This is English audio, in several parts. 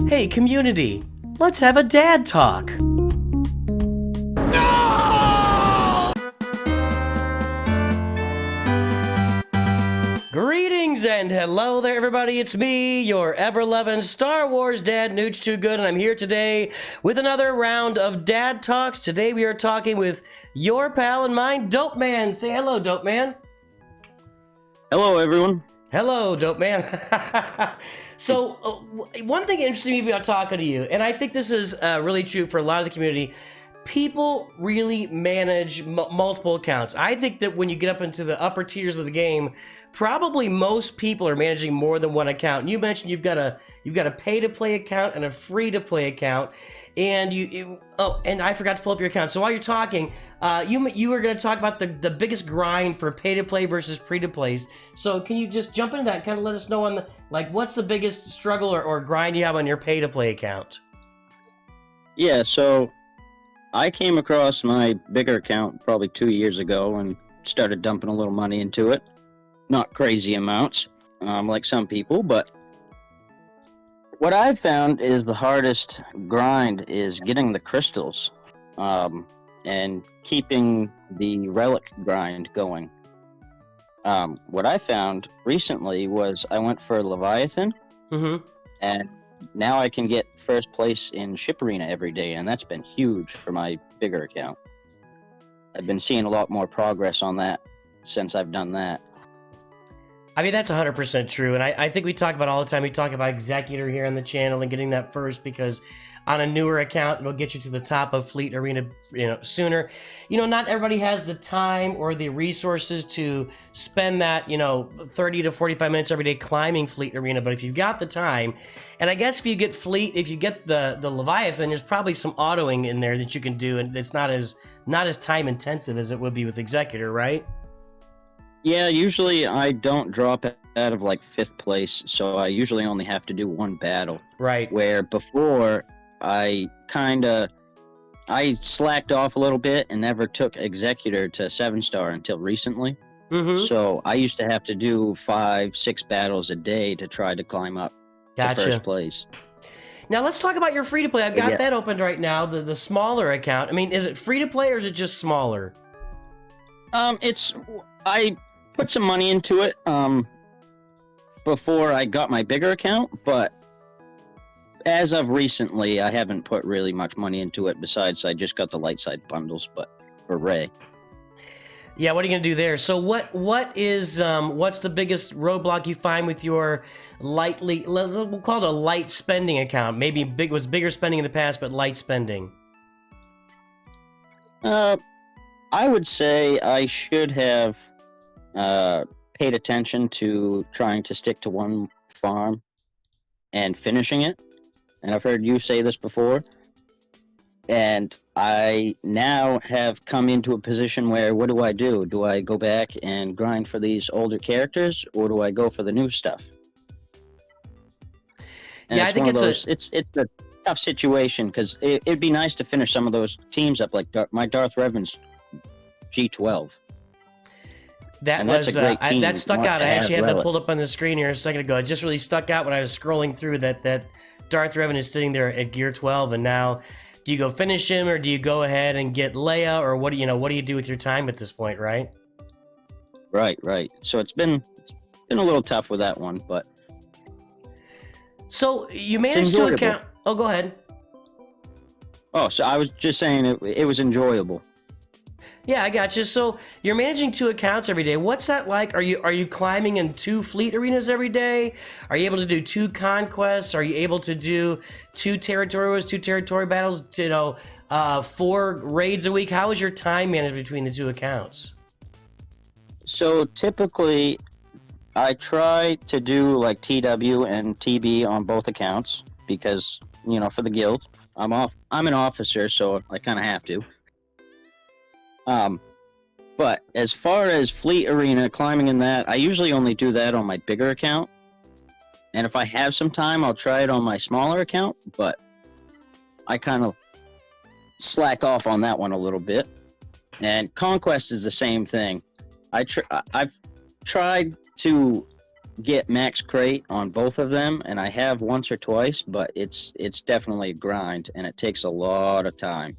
Hey community, let's have a dad talk. Greetings and hello there everybody, it's me, your ever-loving Star Wars dad, Nooch Too Good, and I'm here today with another round of dad talks. Today we are talking with your pal and mine, Dopeman. Say hello, Dopeman. Hello, everyone. Hello, Dopeman. So, one thing interesting me about talking to you, and I think this is really true for a lot of the community, people really manage multiple accounts. I think that when you get up into the upper tiers of the game, probably most people are managing more than one account. And you mentioned you've got a pay-to-play account and a free-to-play account, and and I forgot to pull up your account. So while you're talking, you were going to talk about the biggest grind for pay-to-play versus free-to-plays. So can you just jump into that and kind of let us know on what's the biggest struggle or grind you have on your pay-to-play account? Yeah, so I came across my bigger account probably 2 years ago and started dumping a little money into it. Not crazy amounts, like some people, but what I've found is the hardest grind is getting the crystals and keeping the relic grind going. What I found recently was I went for Leviathan, and now I can get first place in Ship Arena every day, and that's been huge for my bigger account. I've been seeing a lot more progress on that since I've done that. I mean, that's 100% true, and I think we talk about all the time. We talk about Executor here on the channel and getting that first because on a newer account, it'll get you to the top of Fleet Arena, sooner. Not everybody has the time or the resources to spend that, 30 to 45 minutes every day climbing Fleet Arena, but if you've got the time, and I guess if you get the Leviathan, there's probably some autoing in there that you can do, and it's not as time intensive as it would be with Executor, right? Yeah, usually I don't drop out of 5th place, so I usually only have to do one battle. Right. Where before I slacked off a little bit and never took Executor to 7-star until recently. So I used to have to do 5-6 battles a day to try to climb up to first place. Now let's talk about your free-to-play. I've got that opened right now, the smaller account. I mean, is it free-to-play or is it just smaller? I put some money into it before I got my bigger account, but as of recently, I haven't put really much money into it. Besides, I just got the light side bundles, but for Ray. Yeah, what are you gonna do there? So what's the biggest roadblock you find with your we'll call it a light spending account? Maybe was bigger spending in the past, but light spending. I would say I should have paid attention to trying to stick to one farm and finishing it. And I've heard you say this before. And I now have come into a position where, what do I do? Do I go back and grind for these older characters, or do I go for the new stuff? And I think it's a tough situation, because it'd be nice to finish some of those teams up, like my Darth Revan's G12. That's a great team. That stuck out. I actually had that pulled up on the screen here a second ago. It just really stuck out when I was scrolling through that Darth Revan is sitting there at gear 12, and now do you go finish him or do you go ahead and get Leia, or what do you do with your time at this point, right? Right. So it's been a little tough with that one, but so you managed to account. Oh, go ahead. Oh, so I was just saying it was enjoyable. Yeah, I got you. So you're managing 2 accounts every day. What's that like? Are you climbing in 2 fleet arenas every day? Are you able to do 2 conquests? Are you able to do 2 territory wars, 2 territory battles? 4 raids a week? How is your time managed between the 2 accounts? So typically, I try to do TW and TB on both accounts because for the guild, I'm an officer, so I kind of have to. But as far as Fleet Arena, climbing in that, I usually only do that on my bigger account. And if I have some time, I'll try it on my smaller account, but I kind of slack off on that one a little bit. And Conquest is the same thing. I've tried to get max crate on both of them, and I have once or twice, but it's definitely a grind, and it takes a lot of time.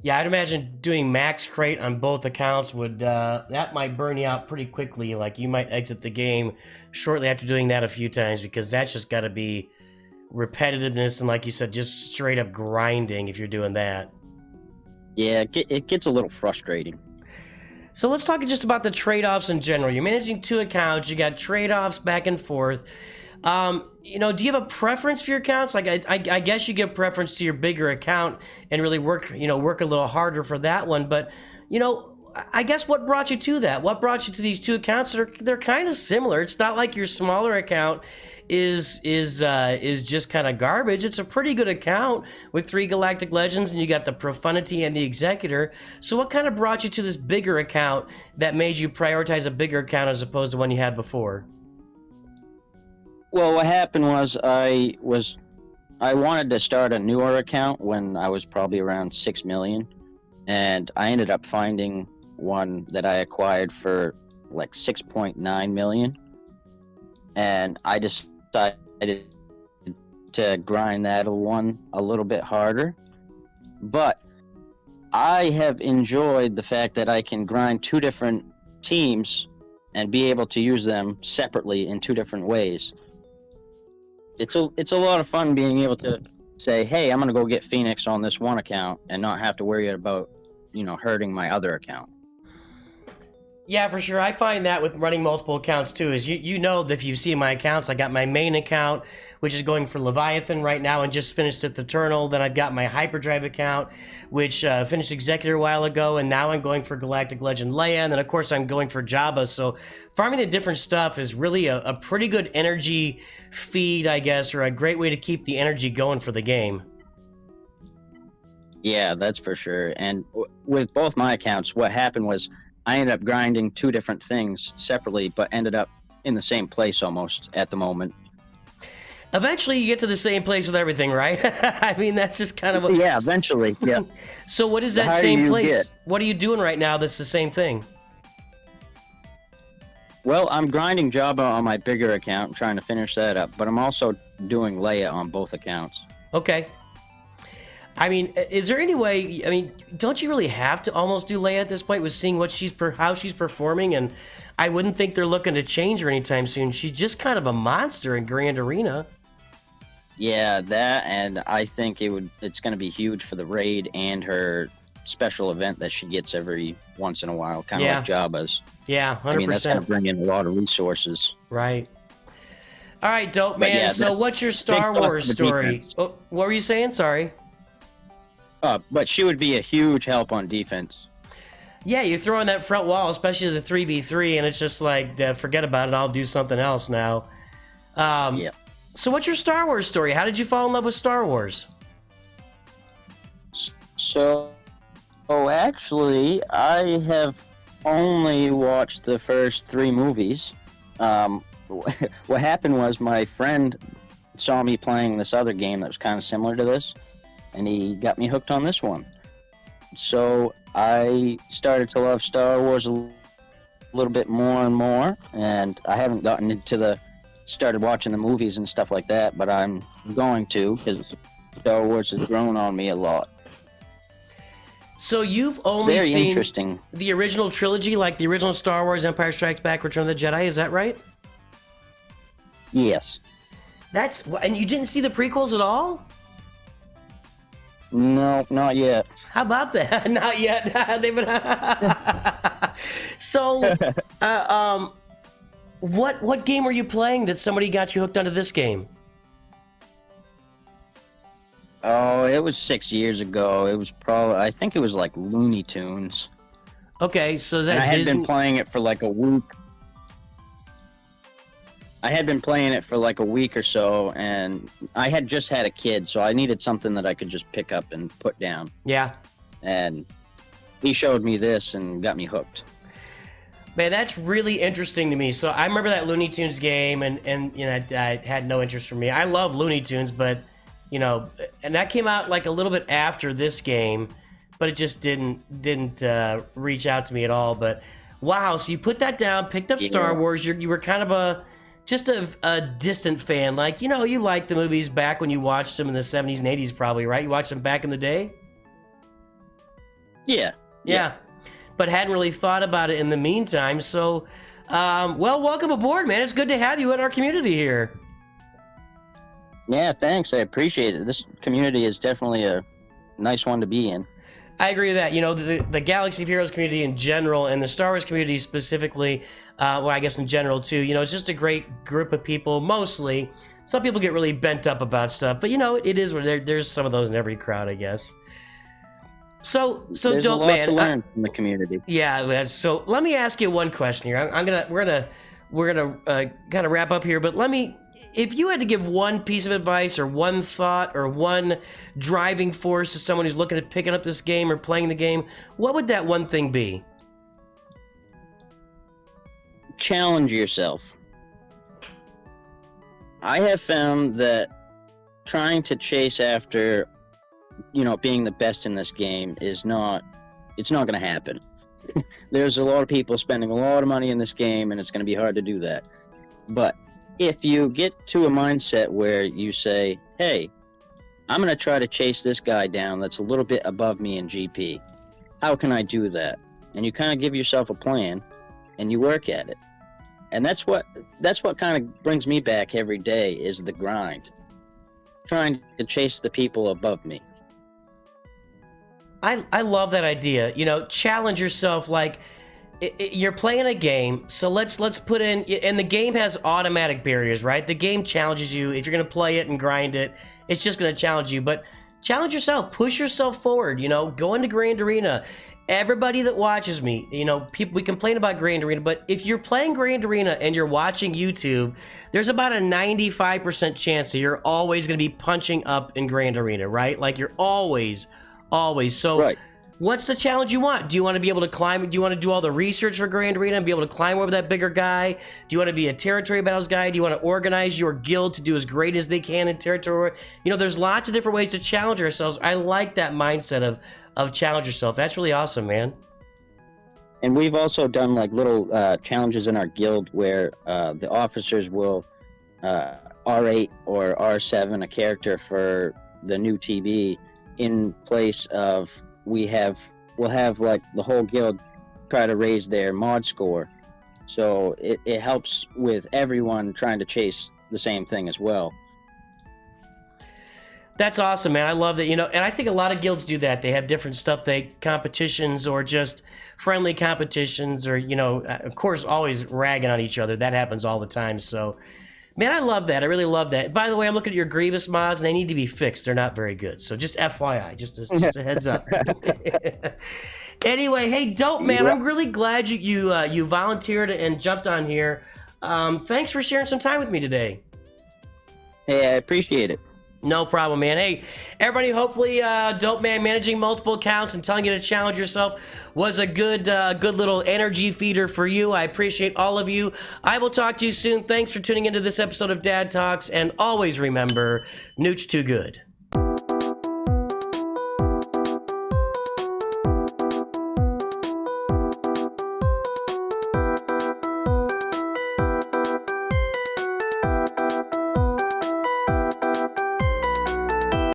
Yeah, I'd imagine doing max crate on both accounts would that might burn you out pretty quickly. Like you might exit the game shortly after doing that a few times, because that's just got to be repetitiveness and, like you said, just straight up grinding if you're doing that. Yeah, it gets a little frustrating. So let's talk just about the trade-offs in general. You're managing 2 accounts. You got trade-offs back and forth. You know, do you have a preference for your accounts? Like, I guess you give preference to your bigger account and really work a little harder for that one. But, you know, I guess what brought you to that? What brought you to these 2 accounts? They're kind of similar. It's not like your smaller account is just kind of garbage. It's a pretty good account with 3 Galactic Legends, and you got the Profundity and the Executor. So what kind of brought you to this bigger account that made you prioritize a bigger account as opposed to one you had before? Well, what happened was I wanted to start a newer account when I was probably around 6 million, and I ended up finding one that I acquired for like 6.9 million, and I decided to grind that one a little bit harder. But I have enjoyed the fact that I can grind 2 different teams and be able to use them separately in 2 different ways. It's a lot of fun being able to say, hey, I'm going to go get Phoenix on this one account and not have to worry about, hurting my other account. Yeah, for sure. I find that with running multiple accounts too, is you know that if you've seen my accounts, I got my main account, which is going for Leviathan right now and just finished at the Eternal. Then I've got my Hyperdrive account, which finished Executor a while ago, and now I'm going for Galactic Legend Leia, and then of course I'm going for Jabba. So farming the different stuff is really a pretty good energy feed, I guess, or a great way to keep the energy going for the game. Yeah, that's for sure. And with both my accounts, what happened was I ended up grinding 2 different things separately, but ended up in the same place almost at the moment. Eventually, you get to the same place with everything, right? I mean, that's just kind of what... Yeah, eventually, yeah. So what is that same place? What are you doing right now that's the same thing? Well, I'm grinding Jabba on my bigger account, trying to finish that up, but I'm also doing Leia on both accounts. Okay. I mean, is there any way? I mean, don't you really have to almost do Leia at this point with seeing what how she's performing? And I wouldn't think they're looking to change her anytime soon. She's just kind of a monster in Grand Arena. Yeah, that, and I think it's going to be huge for the raid and her special event that she gets every once in a while, kind of like Jabba's. Yeah, 100%. I mean, that's going to bring in a lot of resources. Right. All right, Dopeman. Yeah, so what's your Star Wars story? Oh, what were you saying? Sorry. But she would be a huge help on defense. Yeah, you throw in that front wall, especially the 3v3, and it's just like, forget about it, I'll do something else now. Yeah. So what's your Star Wars story? How did you fall in love with Star Wars? So, actually, I have only watched the first 3 movies. What happened was my friend saw me playing this other game that was kind of similar to this, and he got me hooked on this one. So I started to love Star Wars a little bit more and more, and I haven't gotten into started watching the movies and stuff like that, but I'm going to, because Star Wars has grown on me a lot. So you've only seen the original trilogy, like the original Star Wars, Empire Strikes Back, Return of the Jedi, is that right? Yes. And you didn't see the prequels at all? No, not yet. How about that? Not yet. So, what game were you playing that somebody got you hooked onto this game? Oh, it was 6 years ago. It was I think it was like Looney Tunes. Okay, so is that I had been playing it for like a week. I had been playing it for like a week or so, and I had just had a kid, so I needed something that I could just pick up and put down. Yeah. And he showed me this and got me hooked. Man, that's really interesting to me. So I remember that Looney Tunes game, and I had no interest for me. I love Looney Tunes, but and that came out like a little bit after this game, but it just didn't reach out to me at all. But Wow, so you put that down, picked up Star Wars. You were kind of just a distant fan. Like, you know, you liked the movies back when you watched them in the 70s and 80s probably, right? You watched them back in the day? Yeah. But hadn't really thought about it in the meantime. So, well, welcome aboard, man. It's good to have you in our community here. Yeah, thanks. I appreciate it. This community is definitely a nice one to be in. I agree with that. You know, the Galaxy of Heroes community in general and the Star Wars community specifically, well, I guess in general too, you know, it's just a great group of people, mostly. Some people get really bent up about stuff, but, you know, it is where there's some of those in every crowd, I guess. So There's a lot to learn from the community. Yeah, so let me ask you one question here. We're gonna kind of wrap up here, but if you had to give one piece of advice or one thought or one driving force to someone who's looking at picking up this game or playing the game, what would that one thing be? Challenge yourself. I have found that trying to chase after, you know, being the best in this game it's not going to happen. There's a lot of people spending a lot of money in this game, and it's going to be hard to do that. But if you get to a mindset where you say, hey, I'm going to try to chase this guy down that's a little bit above me in GP. How can I do that? And you kind of give yourself a plan, and you work at it. And that's what kind of brings me back every day, is the grind. Trying to chase the people above me. I love that idea. You know, challenge yourself. Like, you're playing a game, so let's put in, and the game has automatic barriers, right? The game challenges you. If you're going to play it and grind it, it's just going to challenge you. But challenge yourself, push yourself forward. You know, go into Grand Arena. Everybody that watches me, you know, people, we complain about Grand Arena, but if you're playing Grand Arena and you're watching YouTube, there's about a 95% chance that you're always going to be punching up in Grand Arena, right? Like, you're always. So right. What's the challenge you want? Do you want to be able to climb? Do you want to do all the research for Grand Arena and be able to climb over that bigger guy? Do you want to be a territory battles guy? Do you want to organize your guild to do as great as they can in territory? You know, there's lots of different ways to challenge ourselves. I like that mindset of challenge yourself. That's really awesome, man. And we've also done like little challenges in our guild where the officers will R8 or R7 a character for the new TV in place of we'll have like the whole guild try to raise their mod score. So it helps with everyone trying to chase the same thing as well. That's awesome, man. I love that, you know, and I think a lot of guilds do that. They have different stuff, competitions or just friendly competitions or, you know, of course, always ragging on each other. That happens all the time. So, man, I love that. I really love that. By the way, I'm looking at your Grievous mods, and they need to be fixed. They're not very good. So just FYI, just a heads up. Anyway, hey, Dopeman, I'm really glad you volunteered and jumped on here. Thanks for sharing some time with me today. Hey, I appreciate it. No problem, man. Hey, everybody, hopefully Dopeman managing multiple accounts and telling you to challenge yourself was a good little energy feeder for you. I appreciate all of you. I will talk to you soon. Thanks for tuning into this episode of Dad Talks, and always remember, Nooch too good.